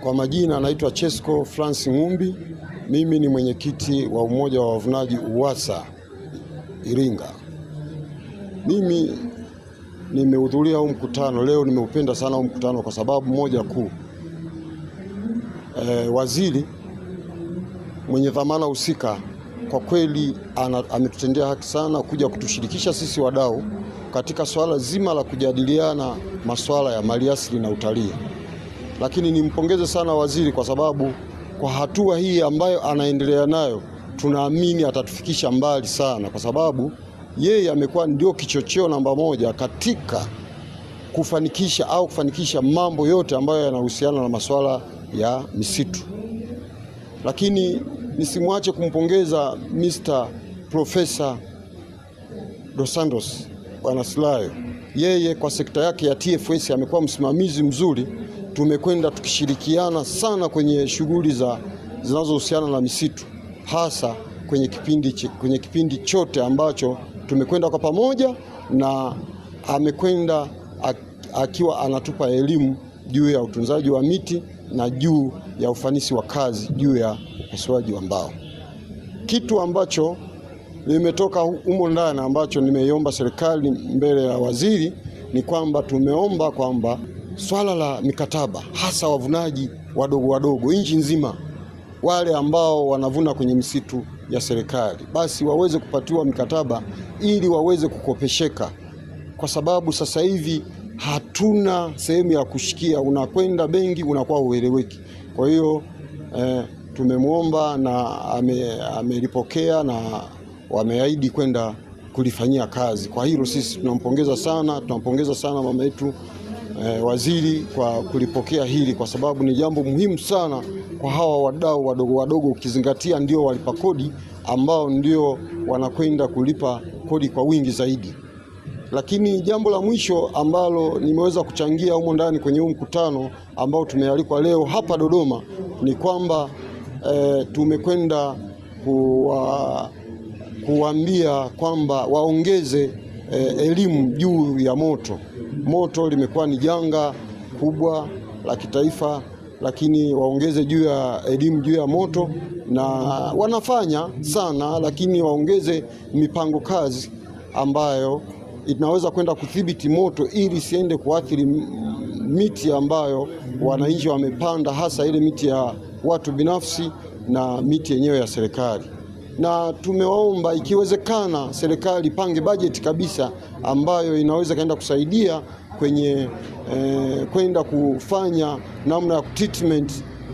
Kwa majina naitwa Chesko Francis Ngumbi. Mimi ni mwenyekiti wa umoja wa wavunaji UWASA Iringa. Mimi nimehudhuria huu mkutano leo. Nimeupenda sana huu mkutano kwa sababu moja kuu. Waziri mwenye dhamana husika kwa kweli ametutendea haki sana kuja kutushirikisha sisi wadau katika swala zima la kujadiliana masuala ya maliasili na utalii. Lakini nimpongeze sana waziri kwa sababu kwa hatua hii ambayo anaendelea nayo tunaamini atatufikisha mbali sana, kwa sababu yeye amekuwa ndio kichocheo namba moja katika kufanikisha mambo yote ambayo yanahusiana na masuala ya misitu. Lakini nisimwache kumpongeza Mr. Profesa Dos Santos Bwana Silayo. Yeye kwa sekta yake ya TFS amekuwa msimamizi mzuri. Tumekwenda tukishirikiana sana kwenye shughuli zinazohusiana na misitu, hasa kwenye kipindi chote ambacho tumekwenda kwa pamoja, na amekwenda akiwa anatupa elimu juu ya utunzaji wa miti na juu ya ufanisi wa kazi juu ya upasuaji wa mbao. Kitu ambacho nimetoka humo ndani ambacho nimeiomba serikali mbele ya waziri ni kwamba tumeomba kwamba swala la mikataba, hasa wavunaji wadogo nchi nzima, wale ambao wanavuna kwenye misitu ya serikali, basi waweze kupatiwa mikataba ili waweze kukopesheka, kwa sababu sasa hivi hatuna sehemu ya kushikia. Unakwenda benki unakuwa ueleweki. Kwa hiyo tumemwomba na amelipokea na wameahidi kwenda kulifanyia kazi. Kwa hilo sisi tunampongeza sana mama yetu waziri kwa kulipokea hili, kwa sababu ni jambo muhimu sana kwa hawa wadau wadogo, ukizingatia ndio walipa kodi ambao ndio wanakwenda kulipa kodi kwa wingi zaidi. Lakini jambo la mwisho ambalo nimeweza kuchangia humo ndani kwenye huu mkutano ambao tumealikwa leo hapa Dodoma ni kwamba tumekwenda kuambia kwamba waongeze elimu juu ya moto. Moto limekuwa ni janga kubwa la kitaifa, lakini waongeze juu ya elimu juu ya moto, na wanafanya sana, lakini waongeze mipango kazi ambayo inaweza kwenda kudhibiti moto ili siende kuathiri miti ambayo wananchi wamepanda, hasa ile miti ya watu binafsi na miti yenyewe ya serikali. Na tumewaomba ikiwezekana serikali pange bajeti kabisa ambayo inaweza kaenda kusaidia kwenye kwenda kufanya namna ya treatment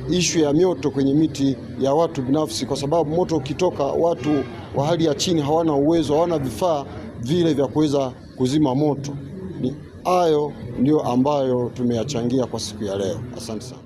issue ya mioto kwenye miti ya watu binafsi, kwa sababu moto ukitoka, watu wa hali ya chini hawana uwezo, hawana vifaa vile vya kuweza kuzima moto. Ni hayo ndio ambayo tumeyachangia kwa siku ya leo. Asante sana.